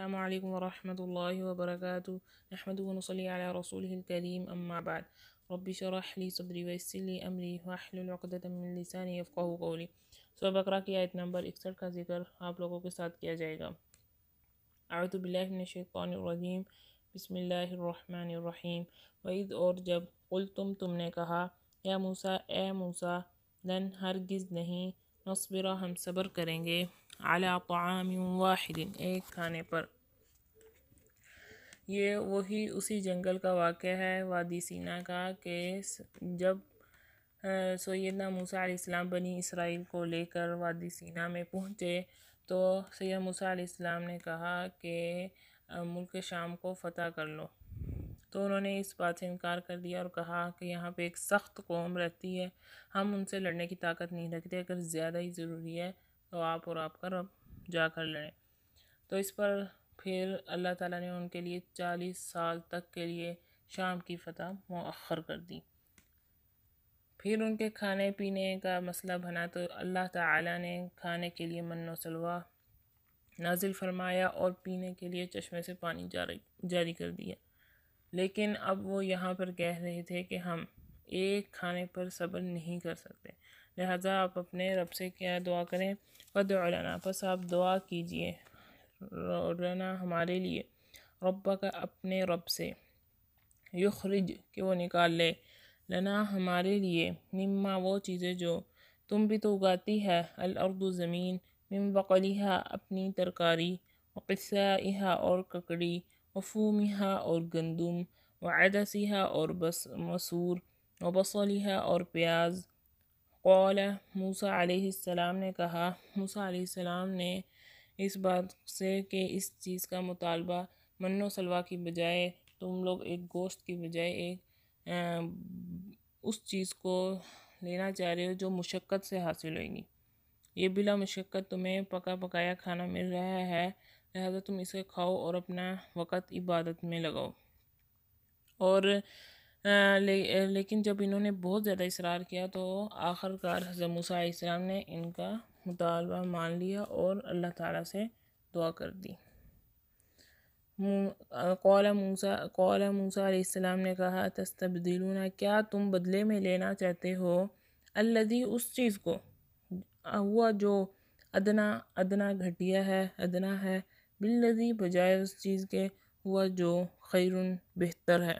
السلام علیکم ورحمۃ اللہ وبرکاتہ نحمد ونصلی علی رسولہ الکریم اما بعد رب اشرح لی صدری ویسر لی امری واحلل عقدۃ من لسانی یفقہوا قولی۔ سورہ بقرہ کی آیت نمبر 61 کا ذکر آپ لوگوں کے ساتھ کیا جائے گا۔ اعوذ باللہ من الشیطان الرجیم، بسم اللہ الرحمن الرحیم۔ وَإِذْ اور جب تم نے کہا، یا موسیٰ اے موسیٰ، لن ہرگز نہیں، نصبر ہم صبر کریں گے، علی طعام واحد ایک کھانے پر۔ یہ وہی اسی جنگل کا واقعہ ہے وادی سینا کا کہ جب سیدنا موسیٰ علیہ السلام بنی اسرائیل کو لے کر وادی سینا میں پہنچے تو سیدنا موسیٰ علیہ السلام نے کہا کہ ملک شام کو فتح کر لو، تو انہوں نے اس بات سے انکار کر دیا اور کہا کہ یہاں پہ ایک سخت قوم رہتی ہے، ہم ان سے لڑنے کی طاقت نہیں رکھتے، اگر زیادہ ہی ضروری ہے تو آپ اور آپ کا رب جا کر لڑیں۔ تو اس پر پھر اللہ تعالیٰ نے ان کے لیے 40 سال تک کے لیے شام کی فتح مؤخر کر دی۔ پھر ان کے کھانے پینے کا مسئلہ بنا تو اللہ تعالیٰ نے کھانے کے لیے من و سلوہ نازل فرمایا اور پینے کے لیے چشمے سے پانی جاری کر دیا۔ لیکن اب وہ یہاں پر کہہ رہے تھے کہ ہم ایک کھانے پر صبر نہیں کر سکتے، لہٰذا آپ اپنے رب سے کیا دعا کریں، وَادْعُ لَنَا، پس آپ دعا کیجئے لنا ہمارے لیے، ربک اپنے رب سے، یخرج کہ وہ نکال لے، لنا ہمارے لیے، مما وہ چیزیں جو تم بھی تو اگاتی ہے، الارض زمین، من بقلہا اپنی ترکاری، وقثائہا اور ککڑی، وفومہا اور گندم، وعدسہا اور مسور، وبصلہا اور پیاز۔ قال موسیٰ علیہ السلام نے کہا، موسیٰ علیہ السلام نے اس بات سے کہ اس چیز کا مطالبہ من و سلوہ کی بجائے تم لوگ ایک گوشت کی بجائے ایک اس چیز کو لینا چاہ رہے ہو جو مشقت سے حاصل ہوئے گی، یہ بلا مشقت تمہیں پکا پکایا کھانا مل رہا ہے، لہذا تم اسے کھاؤ اور اپنا وقت عبادت میں لگاؤ۔ اور لیکن جب انہوں نے بہت زیادہ اصرار کیا تو آخر کار حضرت موسیٰ علیہ السلام نے ان کا مطالبہ مان لیا اور اللہ تعالیٰ سے دعا کر دی۔ قال موسیٰ علیہ السلام نے کہا، تستبدلون کیا تم بدلے میں لینا چاہتے ہو، الذی اس چیز کو، ہوا جو ادنا گھٹیا ہے، ادنا ہے، بالذی بجائے اس چیز کے، ہوا جو خیر بہتر ہے۔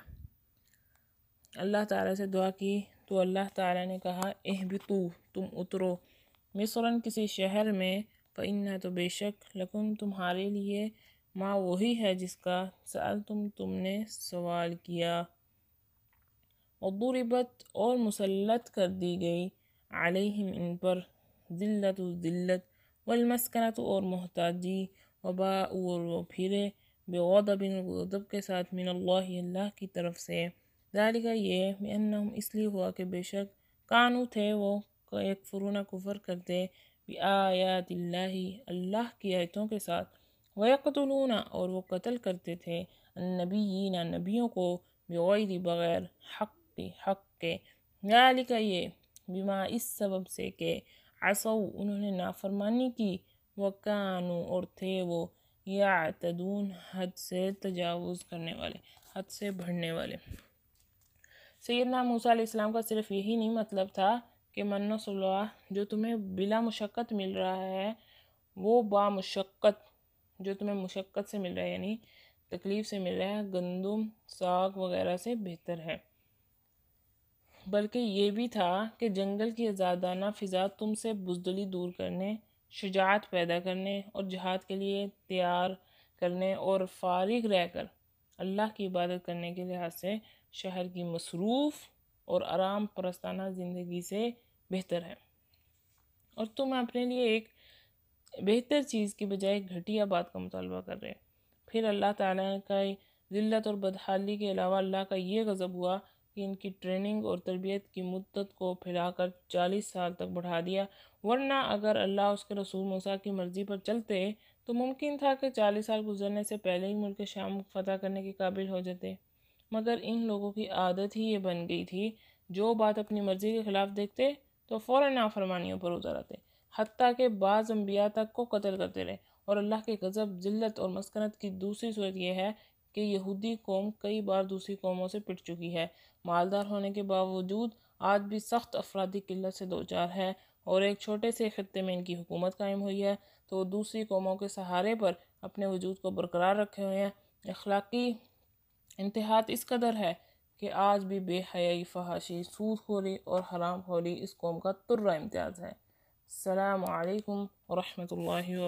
اللہ تعالیٰ سے دعا کی تو اللہ تعالیٰ نے کہا، اہبطوا تم اترو، مصرن کسی شہر میں، فإن تو بے شک، لکم تمہارے لیے، ما وہی ہے جس کا، سألتم تم نے سوال کیا، وضربت اور مسلط کر دی گئی، علیہم ان پر، ذلت ذلت، والمسکنۃ اور محتاجی، وباءوا اور وہ پھرے، بغضب غضب کے ساتھ، من اللہ اللہ کی طرف سے، ذالک یہ، بأنہم اس لیے ہوا کہ بے شک، کانو تھے وہ، یکفرون کفر کرتے، بآیات اللہ اللہ کی آیتوں کے ساتھ، ویقتلون اور وہ قتل کرتے تھے، النبیین نبیوں کو، بغیر بغیر حق کے، ذالک یہ، بما اس سبب سے کہ عصوا انہوں نے نافرمانی کی، وکانو اور تھے وہ، یعتدون حد سے تجاوز کرنے والے، حد سے بڑھنے والے۔ سیدنا موسیٰ علیہ السلام کا صرف یہی نہیں مطلب تھا کہ من و سلوہ جو تمہیں بلا مشقت مل رہا ہے وہ با مشقت جو تمہیں مشقت سے مل رہا ہے، یعنی تکلیف سے مل رہا ہے، گندم ساگ وغیرہ سے بہتر ہے، بلکہ یہ بھی تھا کہ جنگل کی آزادانہ فضا تم سے بزدلی دور کرنے، شجاعت پیدا کرنے اور جہاد کے لیے تیار کرنے اور فارغ رہ کر اللہ کی عبادت کرنے کے لحاظ سے شہر کی مصروف اور آرام پرستانہ زندگی سے بہتر ہے، اور تم اپنے لیے ایک بہتر چیز کی بجائے گھٹیا بات کا مطالبہ کر رہے۔ پھر اللہ تعالیٰ کا ذلت اور بدحالی کے علاوہ اللہ کا یہ غضب ہوا کہ ان کی ٹریننگ اور تربیت کی مدت کو پھیلا کر 40 سال تک بڑھا دیا، ورنہ اگر اللہ اس کے رسول موسیٰ کی مرضی پر چلتے تو ممکن تھا کہ 40 سال گزرنے سے پہلے ہی ملک شام فتح کرنے کے قابل ہو جاتے، مگر ان لوگوں کی عادت ہی یہ بن گئی تھی، جو بات اپنی مرضی کے خلاف دیکھتے تو فوراً نافرمانیوں پر اتر آتے، حتیٰ کہ بعض انبیاء تک کو قتل کرتے رہے، اور اللہ کے غضب، ذلت اور مسکنت کی دوسری صورت یہ ہے کہ یہودی قوم کئی بار دوسری قوموں سے پٹ چکی ہے، مالدار ہونے کے باوجود آج بھی سخت افرادی قلت سے دوچار ہے، اور ایک چھوٹے سے خطے میں ان کی حکومت قائم ہوئی ہے تو وہ دوسری قوموں کے سہارے پر اپنے وجود کو برقرار رکھے ہوئے ہیں۔ اخلاقی انتہاء اس قدر ہے کہ آج بھی بے حیائی، فحاشی، سود خوری اور حرام خوری اس قوم کا ترہ امتیاز ہے۔ السلام علیکم ورحمۃ اللہ وبرکاتہ۔